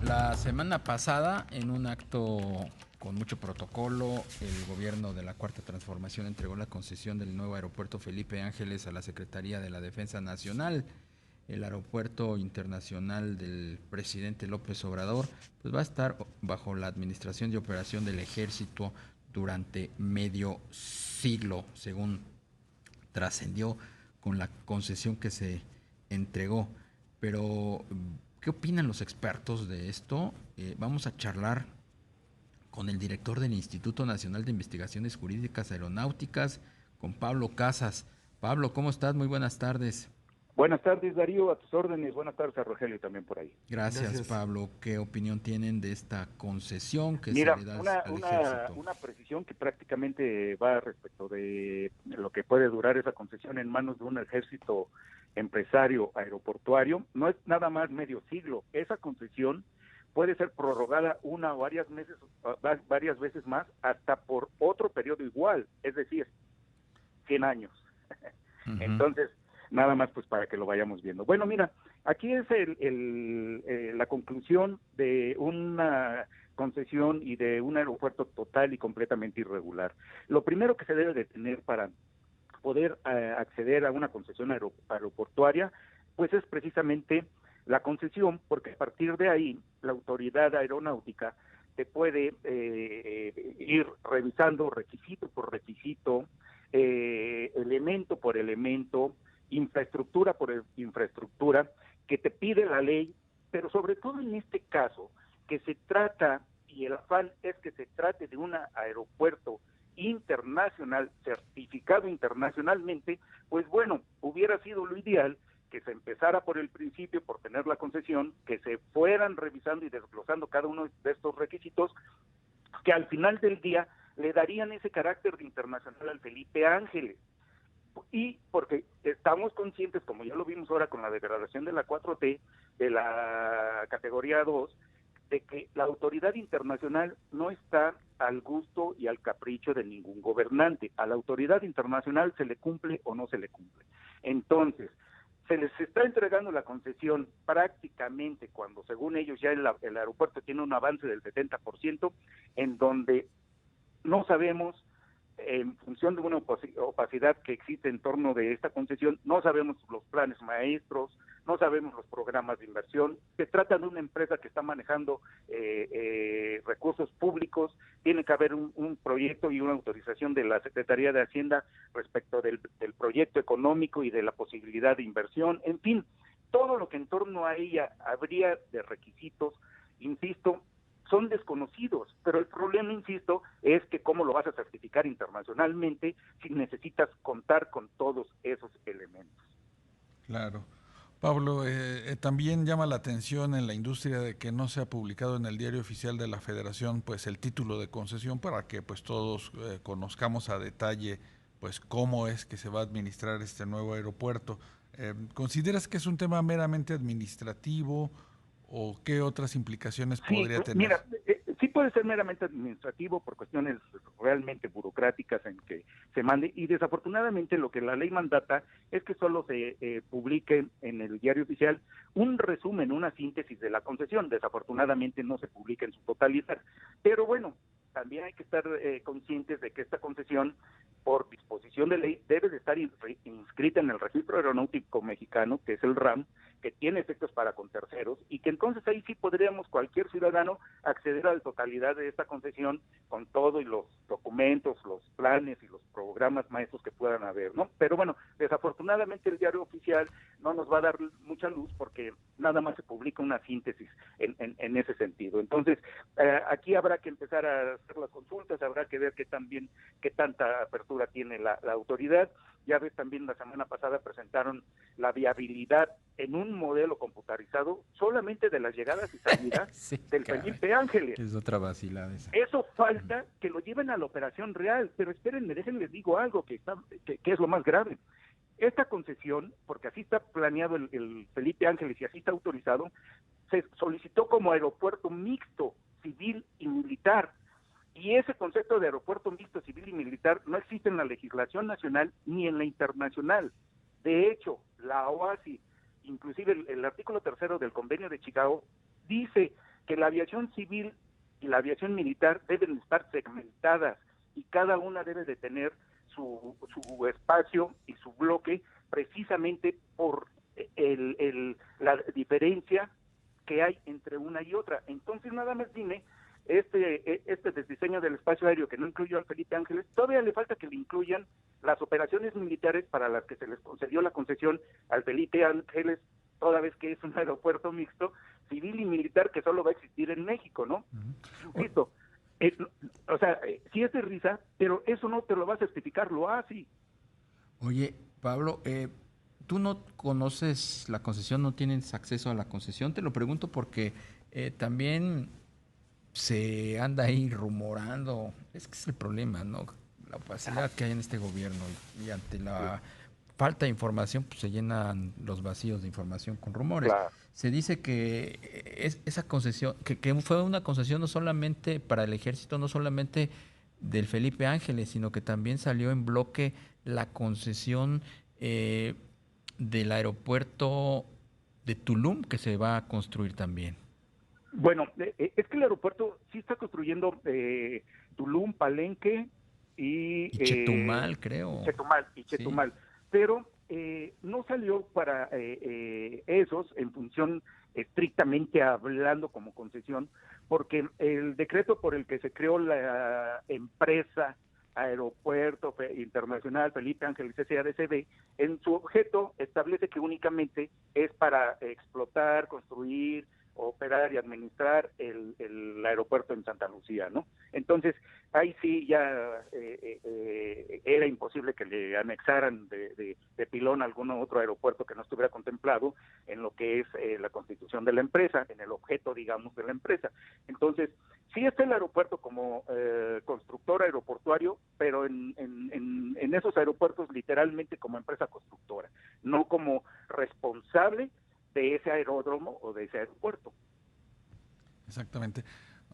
La semana pasada, en un acto con mucho protocolo, el gobierno de la Cuarta Transformación entregó la concesión del nuevo aeropuerto Felipe Ángeles a la Secretaría de la Defensa Nacional. El aeropuerto internacional del presidente López Obrador pues va a estar bajo la administración y operación del ejército durante medio siglo, según trascendió con la concesión que se entregó. Pero, ¿qué opinan los expertos de esto? Vamos a charlar con el director del Instituto Nacional de Investigaciones Jurídicas Aeronáuticas, con Pablo Casas. Pablo, ¿cómo estás? Muy buenas tardes. Buenas tardes, Darío, a tus órdenes. Buenas tardes a Rogelio también por ahí. Gracias, Gracias. Pablo. ¿Qué opinión tienen de esta concesión que se Mira, le da una, al una, ejército? una precisión que prácticamente va respecto de lo que puede durar esa concesión en manos de un ejército empresario aeroportuario. No es nada más medio siglo. Esa concesión puede ser prorrogada una o varias veces más, hasta por otro periodo igual, es decir, 100 años. Ujú. Entonces, nada más pues para que lo vayamos viendo. Bueno, mira, aquí es la conclusión de una concesión y de un aeropuerto total y completamente irregular. Lo primero que se debe de tener para poder acceder a una concesión aeroportuaria, pues es precisamente la concesión, porque a partir de ahí la autoridad aeronáutica te puede ir revisando requisito por requisito, elemento por elemento, infraestructura por infraestructura, que te pide la ley, pero sobre todo en este caso, que se trata, y el afán es que se trate de un aeropuerto internacional, certificado internacionalmente, pues bueno, hubiera sido lo ideal que se empezara por el principio, por tener la concesión, que se fueran revisando y desglosando cada uno de estos requisitos, que al final del día le darían ese carácter de internacional al Felipe Ángeles. Y porque estamos conscientes, como ya lo vimos ahora con la degradación de la 4T, de la categoría 2, de que la autoridad internacional no está al gusto y al capricho de ningún gobernante. A la autoridad internacional se le cumple o no se le cumple. Entonces, se les está entregando la concesión prácticamente cuando, según ellos, ya el aeropuerto tiene un avance del 70%, en donde no sabemos, en función de una opacidad que existe en torno de esta concesión, no sabemos los planes maestros, no sabemos los programas de inversión. Se trata de una empresa que está manejando recursos públicos, tiene que haber un proyecto y una autorización de la Secretaría de Hacienda respecto del proyecto económico y de la posibilidad de inversión, en fin, todo lo que en torno a ella habría de requisitos, insisto, son desconocidos, pero el problema, insisto, es que cómo lo vas a certificar internacionalmente si necesitas contar con todos esos elementos. Claro. Pablo, también llama la atención en la industria de que no se ha publicado en el diario oficial de la Federación pues el título de concesión para que pues todos conozcamos a detalle pues cómo es que se va a administrar este nuevo aeropuerto. ¿Consideras que es un tema meramente administrativo o qué otras implicaciones Sí, podría tener? mira, sí puede ser meramente administrativo por cuestiones realmente burocráticas en que se mande, y desafortunadamente lo que la ley mandata es que solo se publique en el diario oficial un resumen, una síntesis de la concesión. Desafortunadamente no se publica en su totalidad, pero bueno, también hay que estar conscientes de que esta concesión, por disposición de ley, debe de estar inscrita en el Registro Aeronáutico Mexicano, que es el RAM, que tiene efectos para con terceros, y que entonces ahí sí podríamos cualquier ciudadano acceder a la totalidad de esta concesión con todo y los documentos, los planes y los programas maestros que puedan haber, ¿no? Pero bueno, desafortunadamente el diario oficial no nos va a dar mucha luz porque nada más se publica una síntesis en ese sentido. Entonces, aquí habrá que empezar a hacer las consultas, habrá que ver qué tanta apertura tiene la autoridad. Ya ves, también la semana pasada presentaron la viabilidad en un modelo computarizado solamente de las llegadas y salidas Sí, del caray. Felipe Ángeles. Es otra vacilada esa. Eso falta que lo lleven a la operación real, pero espérenme, déjenles digo algo que es lo más grave. Esta concesión, porque así está planeado el Felipe Ángeles y así está autorizado, se solicitó como aeropuerto mixto, civil y militar. Y ese concepto de aeropuerto mixto civil y militar no existe en la legislación nacional ni en la internacional. De hecho, la OASI, inclusive el artículo 3 del Convenio de Chicago, dice que la aviación civil y la aviación militar deben estar segmentadas y cada una debe de tener su espacio y su bloque precisamente por la diferencia que hay entre una y otra. Entonces nada más dime, este desdiseño del espacio aéreo que no incluyó al Felipe Ángeles, todavía le falta que le incluyan las operaciones militares para las que se les concedió la concesión al Felipe Ángeles, toda vez que es un aeropuerto mixto, civil y militar, que solo va a existir en México, ¿no? Insisto, o sea, sí es de risa, pero eso no te lo va a certificar, lo hace. Oye, Pablo, tú no conoces la concesión, no tienes acceso a la concesión. Te lo pregunto porque también se anda ahí rumorando. Es que es el problema, ¿no? La opacidad que hay en este gobierno y ante la falta de información, pues se llenan los vacíos de información con rumores. Claro. Se dice que esa concesión, que fue una concesión no solamente para el ejército, no solamente del Felipe Ángeles, sino que también salió en bloque la concesión del aeropuerto de Tulum, que se va a construir también. Bueno, es que el aeropuerto sí está construyendo Tulum, Palenque Y Chetumal, creo. Chetumal, sí. Pero no salió para esos en función estrictamente hablando como concesión, porque el decreto por el que se creó la empresa Aeropuerto Internacional Felipe Ángeles SADCB, en su objeto establece que únicamente es para explotar, construir, operar y administrar el aeropuerto en Santa Lucía, ¿no? Entonces, ahí sí ya era imposible que le anexaran de pilón algún otro aeropuerto que no estuviera contemplado en lo que es la constitución de la empresa, en el objeto, digamos, de la empresa. Entonces, sí está el aeropuerto como constructor aeroportuario, pero en esos aeropuertos literalmente como empresa constructora, no como responsable de ese aeródromo o de ese aeropuerto. Exactamente.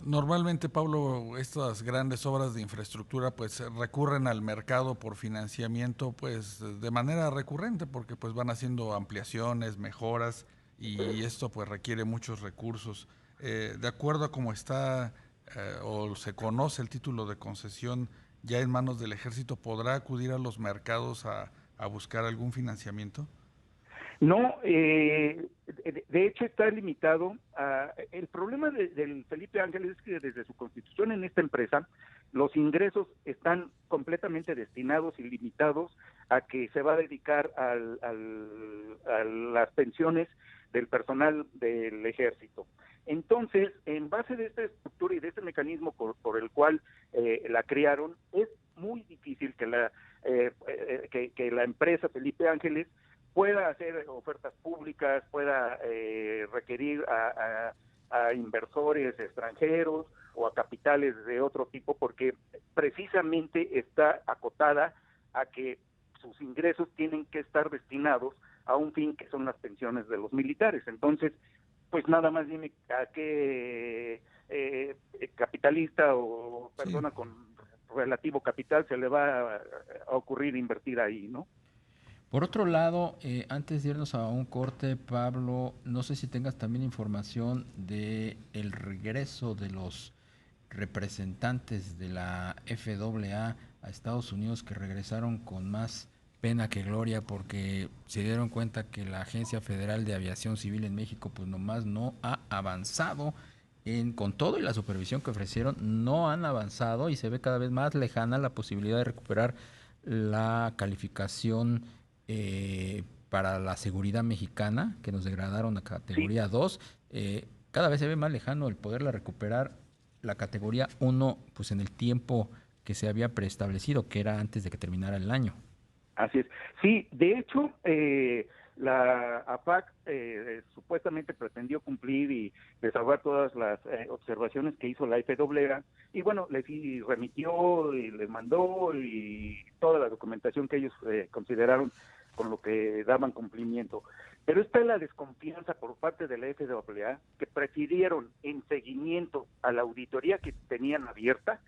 Normalmente, Pablo, estas grandes obras de infraestructura pues recurren al mercado por financiamiento pues de manera recurrente porque pues van haciendo ampliaciones, mejoras y esto pues requiere muchos recursos. De acuerdo a cómo está o se conoce el título de concesión ya en manos del ejército, ¿podrá acudir a los mercados a buscar algún financiamiento? No, de hecho está limitado. El problema del Felipe Ángeles es que desde su constitución en esta empresa, los ingresos están completamente destinados y limitados a que se va a dedicar a las pensiones del personal del ejército. Entonces, en base de esta estructura y de este mecanismo por el cual la crearon, es muy difícil que la empresa Felipe Ángeles pueda hacer ofertas públicas, pueda requerir a inversores extranjeros o a capitales de otro tipo, porque precisamente está acotada a que sus ingresos tienen que estar destinados a un fin que son las pensiones de los militares. Entonces, pues nada más dime a qué capitalista o persona con relativo capital se le va a ocurrir invertir ahí, ¿no? Por otro lado, antes de irnos a un corte, Pablo, no sé si tengas también información de el regreso de los representantes de la FAA a Estados Unidos que regresaron con más pena que gloria porque se dieron cuenta que la Agencia Federal de Aviación Civil en México pues nomás no ha avanzado con todo y la supervisión que ofrecieron, no han avanzado y se ve cada vez más lejana la posibilidad de recuperar la calificación para la seguridad mexicana, que nos degradaron a categoría 2, cada vez se ve más lejano el poderla recuperar la categoría 1 pues en el tiempo que se había preestablecido, que era antes de que terminara el año. Así es. Sí, de hecho, la AFAC supuestamente pretendió cumplir y desahogar todas las observaciones que hizo la FAA y bueno, les remitió y les mandó y toda la documentación que ellos consideraron con lo que daban cumplimiento. Pero está la desconfianza por parte de la FAA que prefirieron en seguimiento a la auditoría que tenían abierta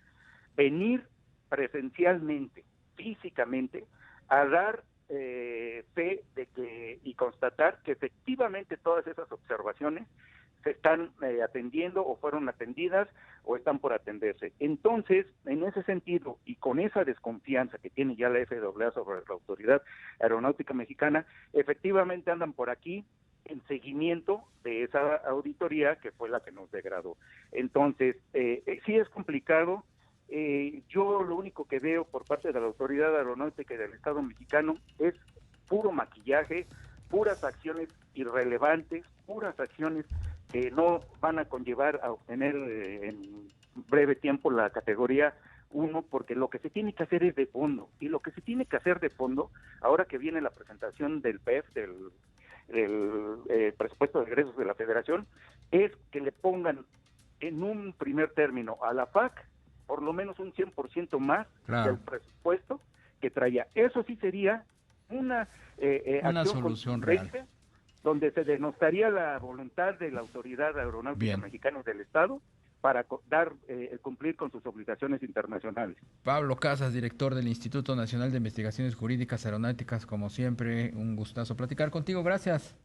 venir presencialmente, físicamente, a dar fe de que y constatar que efectivamente todas esas observaciones se están atendiendo o fueron atendidas o están por atenderse. Entonces, en ese sentido y con esa desconfianza que tiene ya la FAA sobre la Autoridad Aeronáutica Mexicana, efectivamente andan por aquí en seguimiento de esa auditoría que fue la que nos degradó. Entonces, sí es complicado. Yo lo único que veo por parte de la Autoridad Aeronáutica y del Estado mexicano es puro maquillaje, puras acciones irrelevantes, puras acciones que no van a conllevar a obtener en breve tiempo la categoría 1, porque lo que se tiene que hacer es de fondo, y lo que se tiene que hacer de fondo, ahora que viene la presentación del PEF, del presupuesto de egresos de la Federación, es que le pongan en un primer término a la FAC por lo menos un 100% más del presupuesto que traía. Eso sí sería una solución real, donde se denostaría la voluntad de la Autoridad Aeronáutica Mexicana del Estado para cumplir con sus obligaciones internacionales. Pablo Casas, director del Instituto Nacional de Investigaciones Jurídicas Aeronáuticas, como siempre, un gustazo platicar contigo. Gracias.